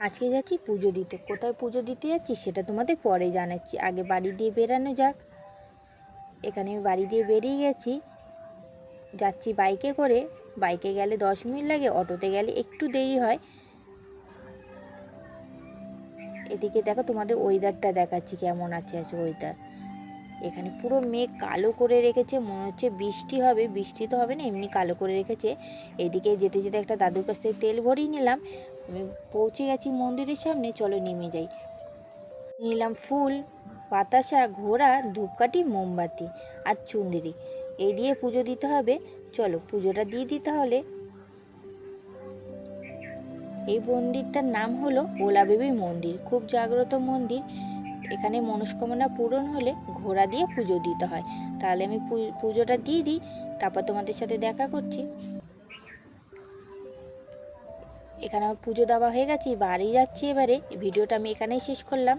আজকে যাচ্ছি পুজো দিতে। কোথায় পুজো দিতে যাচ্ছি সেটা তোমাদের পরে জানাচ্ছি। আগে বাড়ি দিয়ে বেরানো যাক। এখানে আমি বাড়ি দিয়ে বেরিয়ে গেছি, যাচ্ছি বাইকে করে। বাইকে গেলে 10 মিনিট লাগে, অটোতে গেলে একটু দেরি হয়। এদিকে দেখো তোমাদের ওয়েদারটা দেখাচ্ছি কেমন আছে আজ ওয়েদার। এখানে পুরো মেঘ কালো করে রেখেছে, মনে হচ্ছে বৃষ্টি হবে। বৃষ্টি তো হবে না, এমনি কালো করে রেখেছে। এদিকে যেতে যেতে একটা দাদুর কাছ থেকে তেল ভরিয়ে নিলাম। আমি পৌঁছে গেছি মন্দিরের সামনে, চলো নেমে যাই। নিলাম ফুল, বাতাসা, ঘোড়া, ধূপকাঠি, মোমবাতি আর চুনরি। এই দিয়ে পুজো দিতে হবে। চলো পুজোটা দিয়ে দিই তাহলে। এই মন্দিরটার নাম হলো ওলাবেবী মন্দির, খুব জাগ্রত মন্দির। এখানে মনস্কামনা পূরণ হলে ঘোড়া দিয়ে পুজো দিতে হয়। তাহলে আমি পুজোটা দিয়ে দিই, তারপর তোমাদের সাথে দেখা করছি। এখানে আমার পুজো দেওয়া হয়ে গেছে, বাড়ি যাচ্ছি। এবারে ভিডিওটা আমি এখানেই শেষ করলাম।